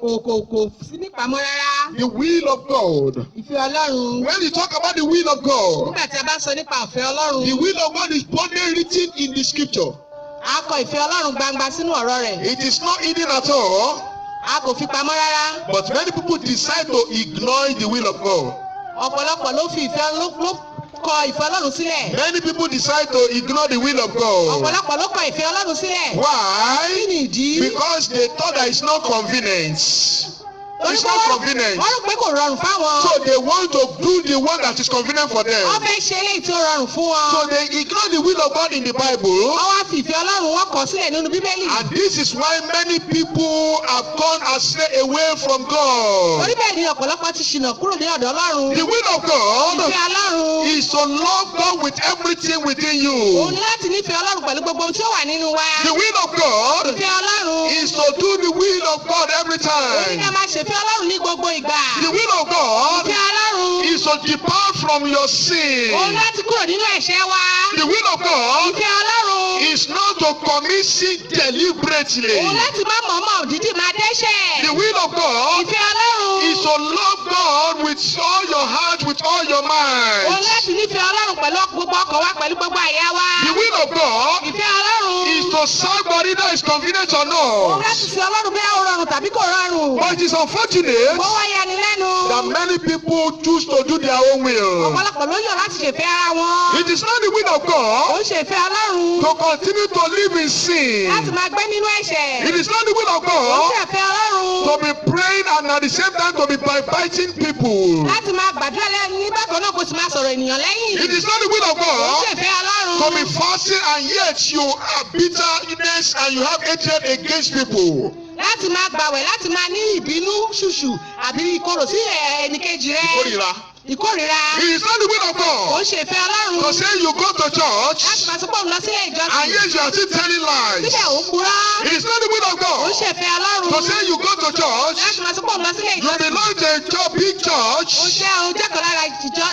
kò sí nípamọ́ rárá. The will of God. Ìfẹ́ Ọlọ́run. When you talk about the will of God, Nígbà tí a bá sọ nípa ìfẹ́ Ọlọ́run. the will of God is boldly written in the scripture. A kọ ìfẹ́ Ọlọ́run gbangba sínú ọ̀rọ̀ rẹ̀. It is not hidden at all. A kò fi pamọ́ rárá. But many people decide to ignore the will of God. Ọ̀pọ̀lọpọ̀ ló fi ló kọ ìfẹ́ Ọlọ́run sílẹ̀. Many people decide to ignore the will of God. Ọ̀pọ̀lọpọ̀ ló kọ ìfẹ́ Ọlọ́run sílẹ̀. Kí Why? ni ìdí? Because they thought that it's not convenient. It's not convenient. Wọ́n rò pé kò rọrùn fáwọn. So they want to do the one that is convenient for them. Wọ́n fẹ́ ṣe eléyìí tí ó rọrùn fún wọn. So they ignore the will of God in the Bible. Wọ́n wá fi ìfẹ́ Ọlọ́run wọ́n kọ sílẹ̀ nínú Bíbélì. And this is why many people have gone astray away from God. Torí bẹ́ẹ̀ ni ọ̀pọ̀lọpọ̀ ti ṣìnà kúrò ní ọ̀dọ̀ Ọlọ́run. The will of God Ìfẹ́ Ọlọ́run. is to love God with everything within Òun you. ni láti nífẹ̀ẹ́ Ọlọ́run pẹ̀lú gbogbo ohun tí ó wà nínú wa. The will of God Ìfẹ́ Ọlọ́run. is to do the will of God every Òun ni ká time. máa ṣèfẹ́ Ọlọ́run ní gbogbo ìgbà. The will of God Ìfẹ́ Ọlọ́run. is to depart from your Òun sin. láti kúrò nínú ẹ̀ṣẹ̀ wa. The will of God Ìfẹ́ Ọlọ́run. is not to commit sin deliberately. Òun láti má mọ̀ọ́mọ̀ òdìdí máa dẹ́ṣẹ̀. The will of God Ìfẹ́ Ọlọ́run. is to love God with all your heart, with all your Òun mind. láti nífẹ̀ẹ́ Ọlọ́run pẹ̀lú gbogbo ọkàn wa pẹ̀lú gbogbo àyà wa. The will of God Ìfẹ́ Ọlọ́run. is to serve God either it's convenient or Òun not. láti sin Ọlọ́run bí ó rọrùn tàbí kò rọrùn. But it is unfortunate Ó wá yani lẹ́nu. that many people choose to do their own will. Ọ̀pọ̀lọpọ̀ ló yàn láti ṣèfẹ́ ara wọn. It is not the will of Ó God ń ṣèfẹ́ Ọlọ́run. to continue to live in Láti sin. máa gbé nínú ẹ̀ṣẹ̀. It is not the will of Ó ń God ṣèfẹ́ Ọlọ́run. to be praying and at the same time to be backbiting people. Láti máa gbàdúrà lẹ́nu ní bákan náà kó sì máa sọ̀rọ̀ ènìyàn lẹ́yìn. It is not the will of Ó ń God ṣèfẹ́ Ọlọ́run. to be fasting and yet you have bitterness and you have hatred against people. Láti máa gbàwẹ̀ láti máa ní ìbínú ṣùṣù àbí ìkorò sí ẹnìkejì rẹ. Ìkórìíra. Ìkórìíra. It is not the will of Ó ń God ṣèfẹ́ Ọlọ́run. to say you go to Láti church máa sọ pé òun lọ sílé and ìjọsìn. yet you are still telling Síbẹ̀ lies. òun purọ́. It is not the will of Ó ń God ṣèfẹ́ Ọlọ́run. to say you go to church, Láti máa sọ pé òun lọ sílé you ìjọsìn. belong to a big Ó church, jẹ́ kan lára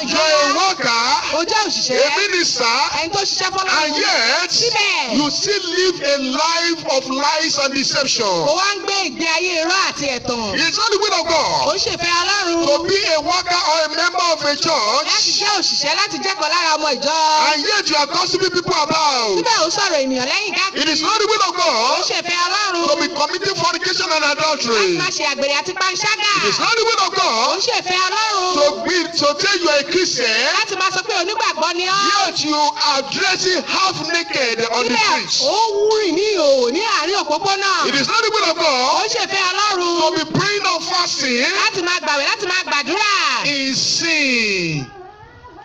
you are a worker, Ó jẹ́ òṣìṣẹ́. a minister, Ẹni tó ṣiṣẹ́ and fọ́lọ́run. yet Síbẹ̀. you still live a life of lies and deception. Ó wá ń gbé ìgbé ayé irọ́ àti ẹ̀tàn. It is not the will of Ó God ń ṣèfẹ́ Ọlọ́run. to be a worker or a member of a Láti church, jẹ́ òṣìṣẹ́ láti jẹ́ kan lára ọmọ ìjọ. and yet you are gossiping people about. Síbẹ̀ ó sọ̀rọ̀ ènìyàn lẹ́yìn It is káàkiri. not the will of Ó ń God ṣèfẹ́ Ọlọ́run. to be committing fornication and Láti adultery. máa ṣe àgbèrè àti panṣágà. It is not the will of Ó ń God ṣèfẹ́ Ọlọ́run. to say you are a Christian, Láti máa sọ pé onígbàgbọ́ ni ọ́. yet you are dressing half naked on the Síbẹ̀ streets. ó wúrì ní ìhòòhò ní àárín òpópónà. It is not the will of Ó God ń ṣèfẹ́ Ọlọ́run. to be praying or fasting Láti máa gbàwẹ̀ láti máa gbàdúrà. in sin.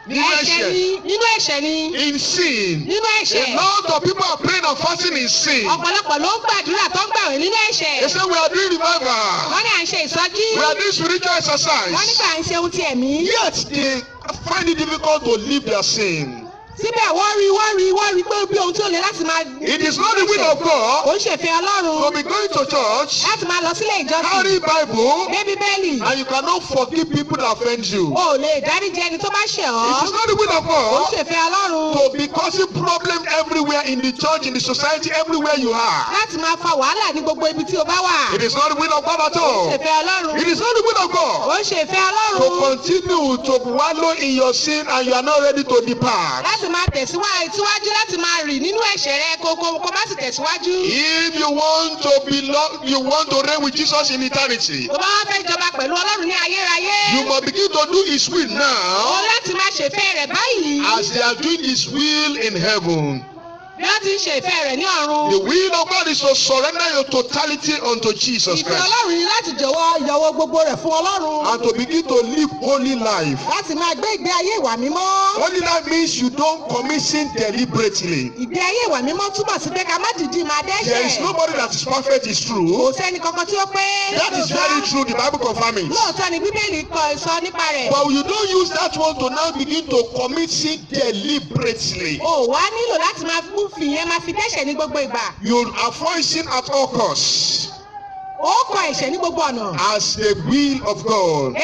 Ẹ̀ṣẹ̀ ni nínú ẹ̀ṣẹ̀ ni. In sin. Nínú A ẹ̀ṣẹ̀. lot of people are praying and fasting in sin. Ọ̀pọ̀lọpọ̀ ló ń gbàdúrà tó ń gbàwẹ̀ nínú ẹ̀ṣẹ̀. They say we are doing revival. Wọ́n ní à ń ṣe ìsọjí. We are doing spiritual Wọ́n exercise. nígbà à ń ṣe ohun ti ẹ̀mí. Yet they find it difficult to leave their sin. Síbẹ̀ wọ́n rí pé bí ohun tí ó le láti máa. It is not the will of Ó God ń ṣèfẹ́ Ọlọ́run. to be going to church, Láti máa lọ sílé ìjọsìn. carry Bible, Gbé Bíbélì. and you cannot forgive people that offend you. O ò lè dáríjì ẹni tó bá ṣẹ̀ ọ́. It is not the will of Ó ń God ṣèfẹ́ Ọlọ́run. to be causing problem everywhere in the church, in the society, everywhere you are. Láti máa fa wàhálà ní gbogbo ibi tí o bá wà. It is not the will of God at all. Ṣèfẹ́ Ọlọ́run. It is not the will of Ó God ń ṣèfẹ́ to Ọlọ́run. continue to wallow in your sin and you are not ready to depart. Láti máa tẹ̀síwájú láti máa rìn nínú ẹ̀ṣẹ̀ rẹ kó má sì tẹ̀síwájú. If you want to belong, you want to reign with Jesus in eternity, Tó bá wá fẹ́ jọba pẹ̀lú Ọlọ́run ní ayérayé. you must begin to do His will Ó now láti máa ṣèfẹ́ rẹ̀ báyìí. as they are doing His will in heaven. Bí wọ́n ti ń ṣe ìfẹ́ rẹ̀ ní The ọ̀run. will of God is to surrender your totality unto Jesus Ìfẹ́ Christ Ọlọ́run ni láti jọ̀wọ́ gbogbo rẹ̀ fún Ọlọ́run. and to begin to live holy life. Láti máa gbé ìgbé ayé ìwà mímọ́. Holy life means you don't commit sin deliberately. Ìgbé ayé ìwà mímọ́ túmọ̀ sí pé ká má dìdí máa There is dẹ́ṣẹ̀. nobody that is perfect, is Kò true. sẹ́ni kankan tí ó pé. That is very true, the Bible confirms it. Lóòótọ́ ni Bíbélì sọ nípa rẹ̀. But you don't use that one to now begin to commit sin deliberately. O wá nílò láti máa fìyẹn máa fi dẹ́ṣẹ̀ ní gbogbo ìgbà. You avoid sin at all costs Ó kọ ẹ̀ṣẹ̀ ní gbogbo ọ̀nà. as the will of God.